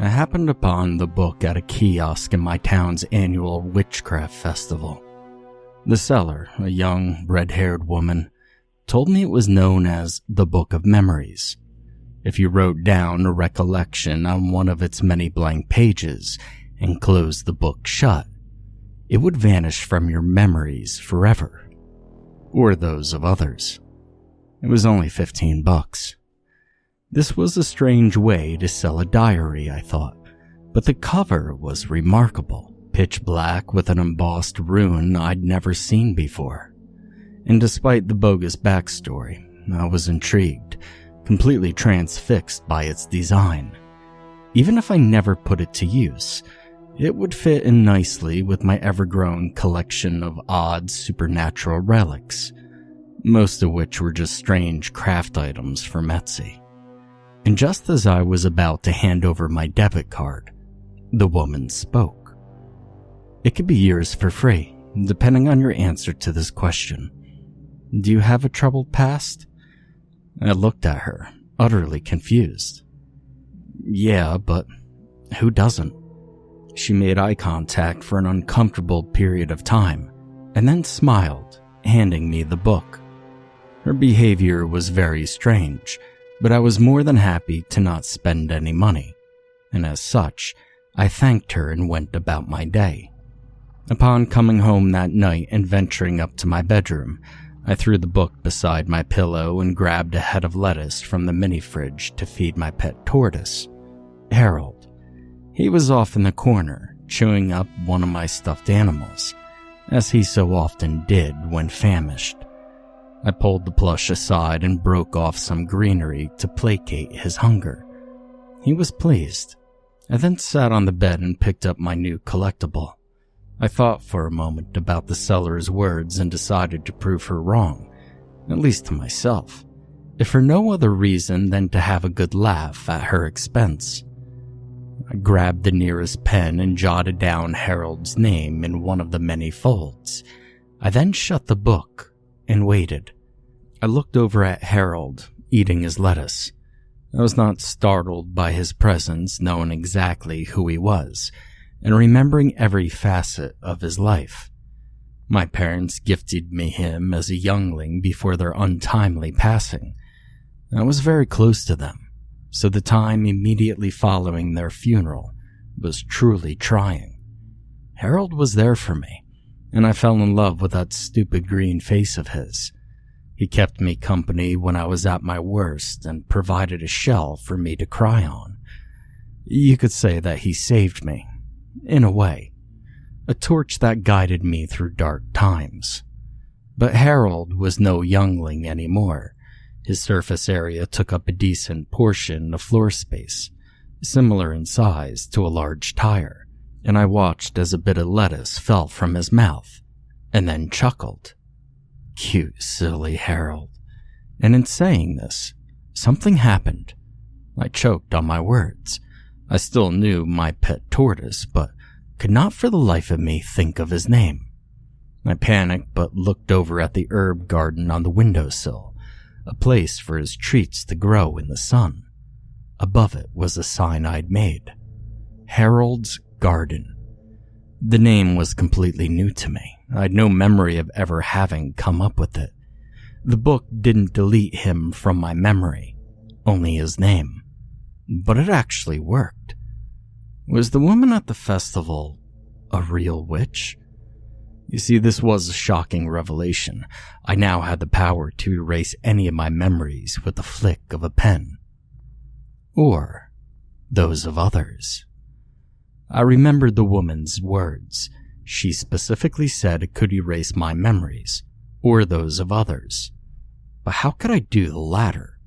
I happened upon the book at a kiosk in my town's annual witchcraft festival. The seller, a young, red-haired woman, told me it was known as the Book of Memories. If you wrote down a recollection on one of its many blank pages and closed the book shut, it would vanish from your memories forever, or those of others. It was only $15. This was a strange way to sell a diary, I thought, but the cover was remarkable, pitch black with an embossed rune I'd never seen before. And despite the bogus backstory, I was intrigued, completely transfixed by its design. Even if I never put it to use, it would fit in nicely with my ever-growing collection of odd supernatural relics, most of which were just strange craft items from Etsy. And just as I was about to hand over my debit card, the woman spoke. It could be yours for free, depending on your answer to this question. Do you have a troubled past? I looked at her, utterly confused. Yeah, but who doesn't? She made eye contact for an uncomfortable period of time, and then smiled, handing me the book. Her behavior was very strange, but I was more than happy to not spend any money, and as such, I thanked her and went about my day. Upon coming home that night and venturing up to my bedroom, I threw the book beside my pillow and grabbed a head of lettuce from the mini-fridge to feed my pet tortoise, Harold. He was off in the corner, chewing up one of my stuffed animals, as he so often did when famished. I pulled the plush aside and broke off some greenery to placate his hunger. He was pleased. I then sat on the bed and picked up my new collectible. I thought for a moment about the seller's words and decided to prove her wrong, at least to myself, if for no other reason than to have a good laugh at her expense. I grabbed the nearest pen and jotted down Harold's name in one of the many folds. I then shut the book and waited. I looked over at Harold, eating his lettuce. I was not startled by his presence, knowing exactly who he was, and remembering every facet of his life. My parents gifted me him as a youngling before their untimely passing. I was very close to them, so the time immediately following their funeral was truly trying. Harold was there for me, and I fell in love with that stupid green face of his. He kept me company when I was at my worst and provided a shell for me to cry on. You could say that he saved me, in a way, a torch that guided me through dark times. But Harold was no youngling anymore. His surface area took up a decent portion of floor space, similar in size to a large tire, and I watched as a bit of lettuce fell from his mouth, and then chuckled. Cute, silly Harold. And in saying this, something happened. I choked on my words. I still knew my pet tortoise, but could not for the life of me think of his name. I panicked but looked over at the herb garden on the windowsill, a place for his treats to grow in the sun. Above it was a sign I'd made. Harold's Garden. The name was completely new to me. I'd no memory of ever having come up with it. The book didn't delete him from my memory, only his name. But it actually worked. Was the woman at the festival a real witch? You see, this was a shocking revelation. I now had the power to erase any of my memories with the flick of a pen. Or those of others. I remembered the woman's words. She specifically said it could erase my memories, or those of others. But how could I do the latter?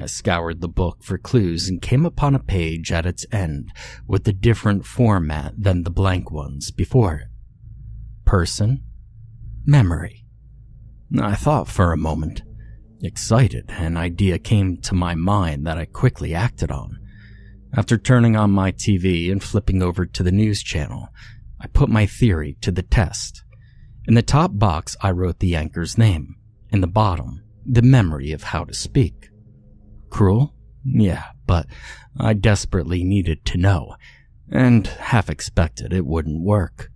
I scoured the book for clues and came upon a page at its end with a different format than the blank ones before it. Person, memory. I thought for a moment. Excited, an idea came to my mind that I quickly acted on. After turning on my TV and flipping over to the news channel, I put my theory to the test. In the top box, I wrote the anchor's name. In the bottom, the memory of how to speak. Cruel? Yeah, but I desperately needed to know, and half expected it wouldn't work.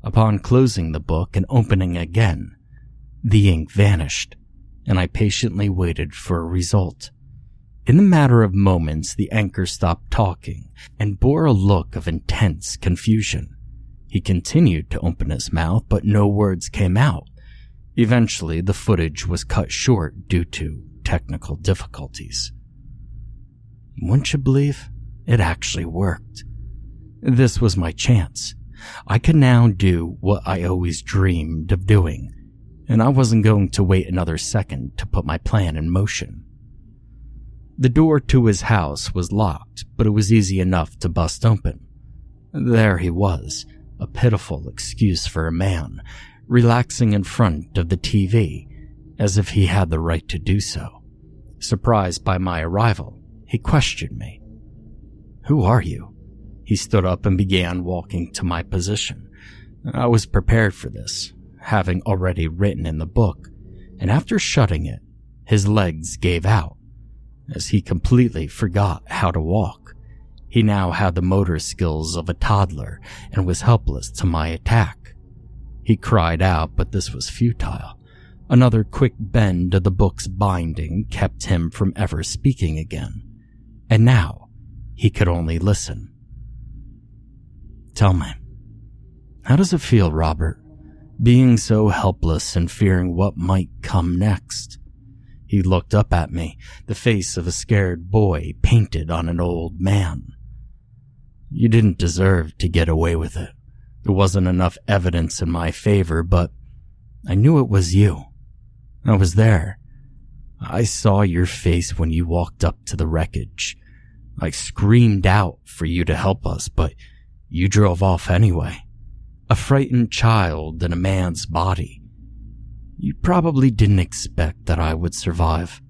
Upon closing the book and opening again, the ink vanished, and I patiently waited for a result. In the matter of moments, the anchor stopped talking and bore a look of intense confusion. He continued to open his mouth, but no words came out. Eventually, the footage was cut short due to technical difficulties. Wouldn't you believe? It actually worked. This was my chance. I could now do what I always dreamed of doing, and I wasn't going to wait another second to put my plan in motion. The door to his house was locked, but it was easy enough to bust open. There he was, a pitiful excuse for a man, relaxing in front of the TV, as if he had the right to do so. Surprised by my arrival, he questioned me. "Who are you?" He stood up and began walking to my position. I was prepared for this, having already written in the book, and after shutting it, his legs gave out, as he completely forgot how to walk. He now had the motor skills of a toddler and was helpless to my attack. He cried out, but this was futile. Another quick bend of the book's binding kept him from ever speaking again, and now he could only listen. "Tell me, how does it feel, Robert, being so helpless and fearing what might come next?" He looked up at me, the face of a scared boy painted on an old man. "You didn't deserve to get away with it. There wasn't enough evidence in my favor, but I knew it was you. I was there. I saw your face when you walked up to the wreckage. I screamed out for you to help us, but you drove off anyway. A frightened child in a man's body. You probably didn't expect that I would survive."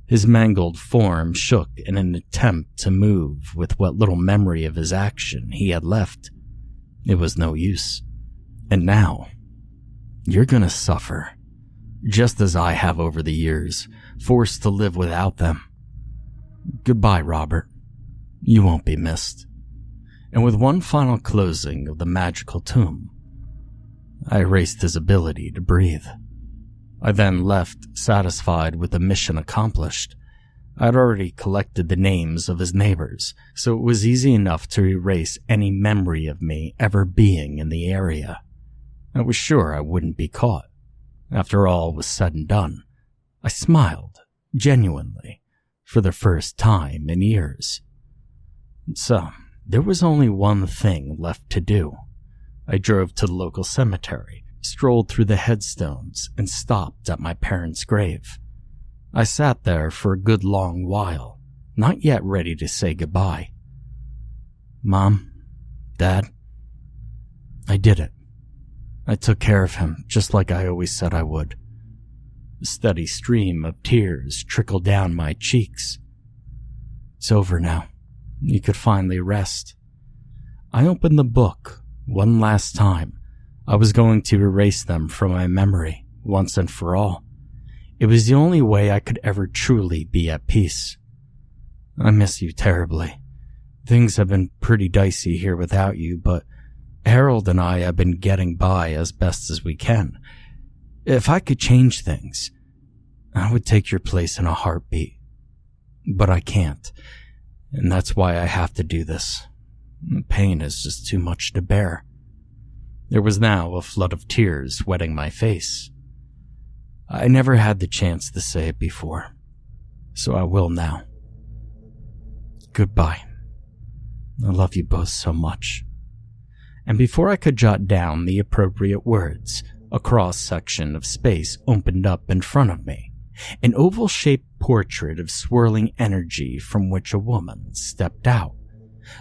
His mangled form shook in an attempt to move with what little memory of his action he had left. It was no use. "And now, you're gonna suffer, just as I have over the years, forced to live without them. Goodbye, Robert. You won't be missed." And with one final closing of the magical tomb, I erased his ability to breathe. I then left, satisfied with the mission accomplished. I had already collected the names of his neighbors, so it was easy enough to erase any memory of me ever being in the area. I was sure I wouldn't be caught. After all was said and done, I smiled, genuinely, for the first time in years. So, there was only one thing left to do. I drove to the local cemetery, strolled through the headstones, and stopped at my parents' grave. I sat there for a good long while, not yet ready to say goodbye. "Mom, Dad, I did it. I took care of him, just like I always said I would." A steady stream of tears trickled down my cheeks. "It's over now. You could finally rest." I opened the book one last time. I was going to erase them from my memory once and for all. It was the only way I could ever truly be at peace. "I miss you terribly. Things have been pretty dicey here without you, but Harold and I have been getting by as best as we can. If I could change things, I would take your place in a heartbeat. But I can't, and that's why I have to do this. The pain is just too much to bear." There was now a flood of tears wetting my face. I never had the chance to say it before, so I will now. Goodbye. I love you both so much. And before I could jot down the appropriate words, a cross-section of space opened up in front of me, an oval-shaped portrait of swirling energy from which a woman stepped out.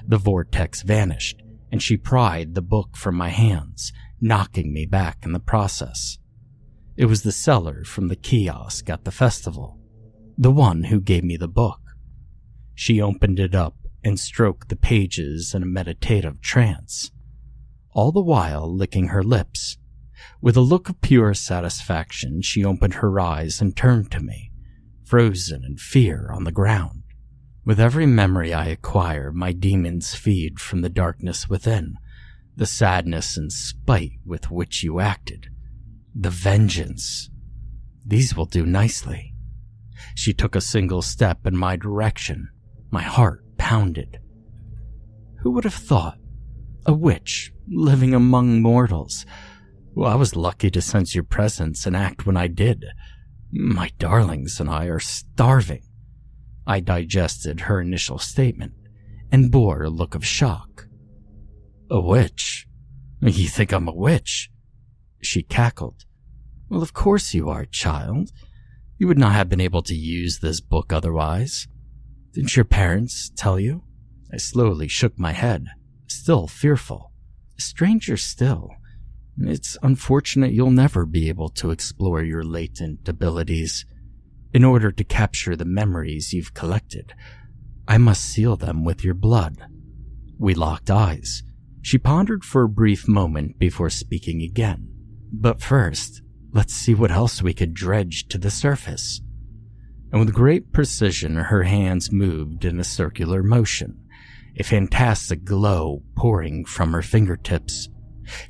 The vortex vanished, and she pried the book from my hands, knocking me back in the process. It was the seller from the kiosk at the festival, the one who gave me the book. She opened it up and stroked the pages in a meditative trance, all the while licking her lips. With a look of pure satisfaction, she opened her eyes and turned to me, frozen in fear on the ground. With every memory I acquire, my demons feed from the darkness within, the sadness and spite with which you acted, the vengeance. These will do nicely. She took a single step in my direction. My heart pounded. Who would have thought? A witch living among mortals. Well, I was lucky to sense your presence and act when I did. My darlings and I are starving. I digested her initial statement and bore a look of shock. A witch? You think I'm a witch? She cackled. Well, of course you are, child. You would not have been able to use this book otherwise. Didn't your parents tell you? I slowly shook my head, still fearful. Stranger still, it's unfortunate you'll never be able to explore your latent abilities. In order to capture the memories you've collected, I must seal them with your blood. We locked eyes. She pondered for a brief moment before speaking again. But first, let's see what else we could dredge to the surface. And with great precision, her hands moved in a circular motion, a fantastic glow pouring from her fingertips.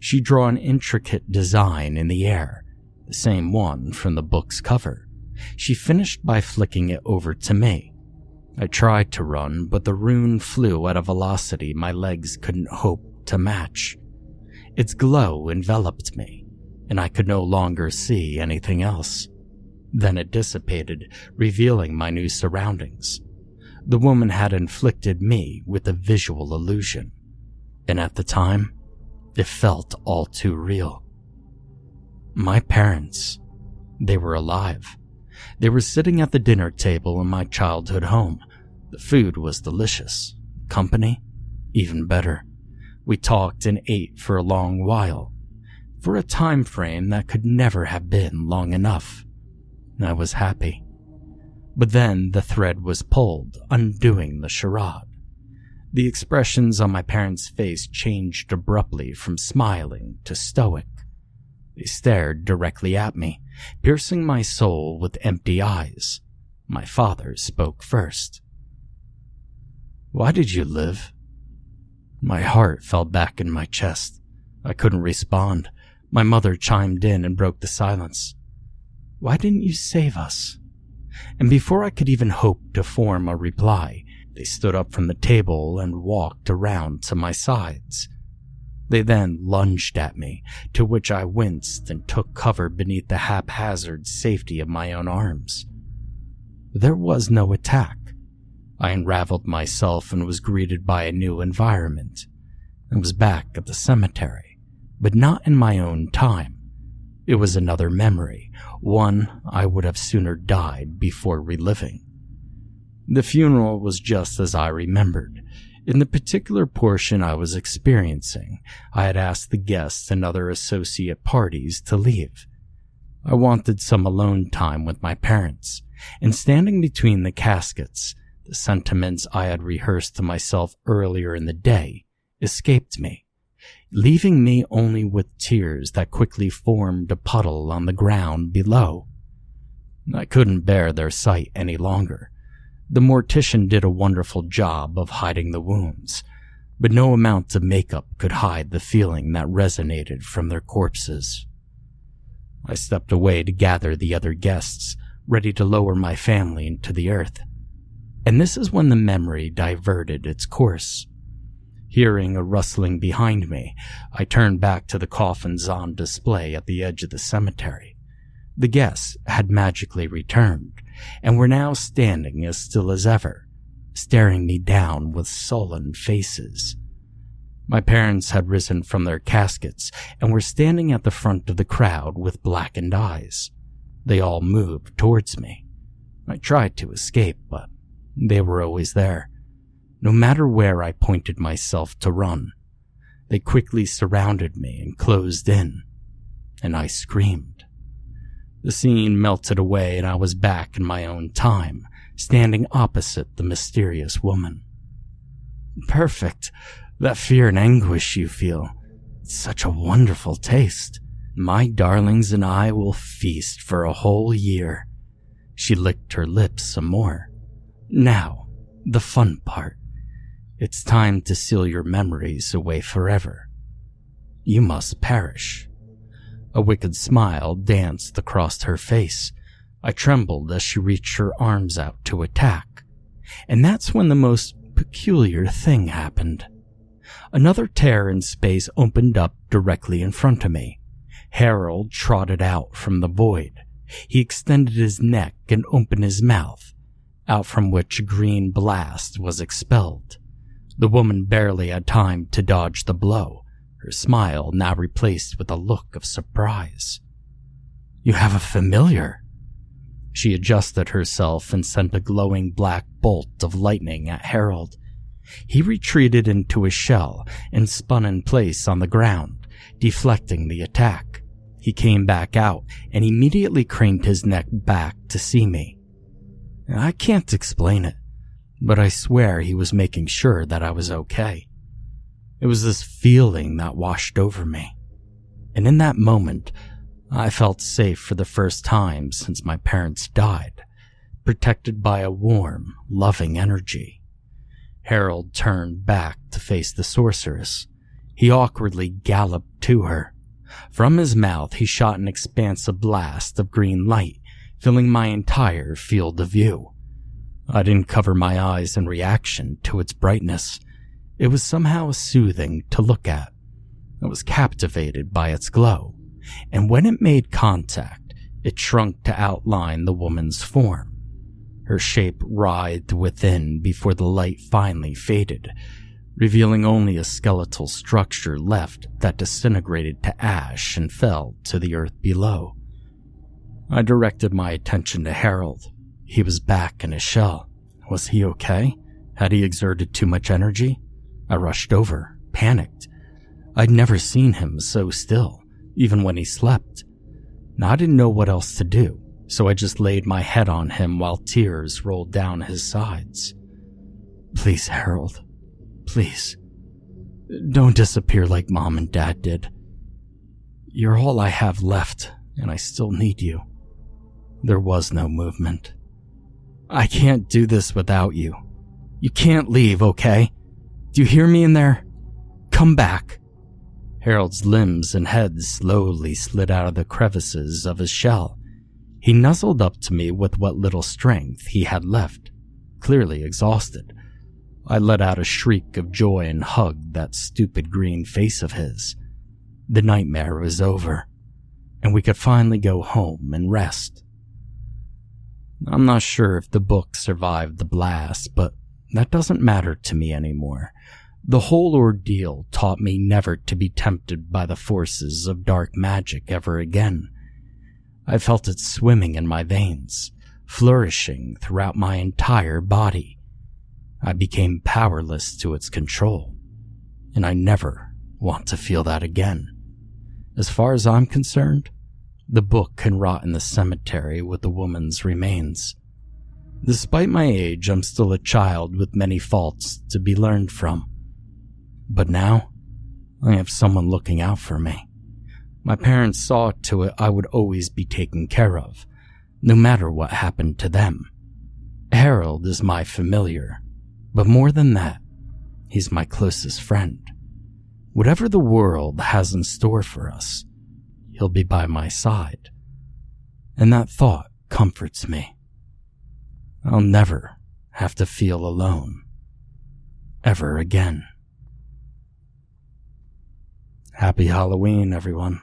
She drew an intricate design in the air, the same one from the book's cover. She finished by flicking it over to me. I tried to run, but the rune flew at a velocity my legs couldn't hope to match. Its glow enveloped me, and I could no longer see anything else. Then it dissipated, revealing my new surroundings. The woman had inflicted me with a visual illusion, and at the time, it felt all too real. My parents, they were alive. They were sitting at the dinner table in my childhood home. The food was delicious. Company, even better. We talked and ate for a long while, for a time frame that could never have been long enough. I was happy. But then the thread was pulled, undoing the charade. The expressions on my parents' face changed abruptly from smiling to stoic. They stared directly at me, piercing my soul with empty eyes. My father spoke first. Why did you live? My heart fell back in my chest. I couldn't respond. My mother chimed in and broke the silence. Why didn't you save us? And before I could even hope to form a reply, they stood up from the table and walked around to my sides. They then lunged at me, to which I winced and took cover beneath the haphazard safety of my own arms. There was no attack. I unraveled myself and was greeted by a new environment. I was back at the cemetery, but not in my own time. It was another memory, one I would have sooner died before reliving. The funeral was just as I remembered. In the particular portion I was experiencing, I had asked the guests and other associate parties to leave. I wanted some alone time with my parents, and standing between the caskets, the sentiments I had rehearsed to myself earlier in the day escaped me, leaving me only with tears that quickly formed a puddle on the ground below. I couldn't bear their sight any longer. The mortician did a wonderful job of hiding the wounds, but no amount of makeup could hide the feeling that resonated from their corpses. I stepped away to gather the other guests, ready to lower my family into the earth. And this is when the memory diverted its course. Hearing a rustling behind me, I turned back to the coffins on display at the edge of the cemetery. The guests had magically returned, and were now standing as still as ever, staring me down with sullen faces. My parents had risen from their caskets and were standing at the front of the crowd with blackened eyes. They all moved towards me. I tried to escape, but they were always there. No matter where I pointed myself to run, they quickly surrounded me and closed in, and I screamed. The scene melted away and I was back in my own time, standing opposite the mysterious woman. Perfect. That fear and anguish you feel. It's such a wonderful taste. My darlings and I will feast for a whole year." She licked her lips some more. "Now, the fun part. It's time to seal your memories away forever. You must perish." A wicked smile danced across her face. I trembled as she reached her arms out to attack. And that's when the most peculiar thing happened. Another tear in space opened up directly in front of me. Harold trotted out from the void. He extended his neck and opened his mouth, out from which a green blast was expelled. The woman barely had time to dodge the blow, her smile now replaced with a look of surprise. "You have a familiar." She adjusted herself and sent a glowing black bolt of lightning at Harold. He retreated into his shell and spun in place on the ground, deflecting the attack. He came back out and immediately craned his neck back to see me. I can't explain it, but I swear he was making sure that I was okay. It was this feeling that washed over me, and in that moment, I felt safe for the first time since my parents died, protected by a warm, loving energy. Harold turned back to face the sorceress. He awkwardly galloped to her. From his mouth, he shot an expansive blast of green light, filling my entire field of view. I didn't cover my eyes in reaction to its brightness. It was somehow soothing to look at. I was captivated by its glow, and when it made contact, it shrunk to outline the woman's form. Her shape writhed within before the light finally faded, revealing only a skeletal structure left that disintegrated to ash and fell to the earth below. I directed my attention to Harold. He was back in his shell. Was he okay? Had he exerted too much energy? I rushed over, panicked. I'd never seen him so still, even when he slept. Now I didn't know what else to do, so I just laid my head on him while tears rolled down his sides. "Please, Harold. Please. Don't disappear like Mom and Dad did. You're all I have left, and I still need you." There was no movement. "I can't do this without you. You can't leave, okay? Do you hear me in there? Come back." Harold's limbs and head slowly slid out of the crevices of his shell. He nuzzled up to me with what little strength he had left, clearly exhausted. I let out a shriek of joy and hugged that stupid green face of his. The nightmare was over, and we could finally go home and rest. I'm not sure if the book survived the blast, but that doesn't matter to me anymore. The whole ordeal taught me never to be tempted by the forces of dark magic ever again. I felt it swimming in my veins, flourishing throughout my entire body. I became powerless to its control, and I never want to feel that again. As far as I'm concerned, the book can rot in the cemetery with the woman's remains. Despite my age, I'm still a child with many faults to be learned from. But now, I have someone looking out for me. My parents saw to it I would always be taken care of, no matter what happened to them. Harold is my familiar, but more than that, he's my closest friend. Whatever the world has in store for us, he'll be by my side. And that thought comforts me. I'll never have to feel alone, ever again. Happy Halloween, everyone.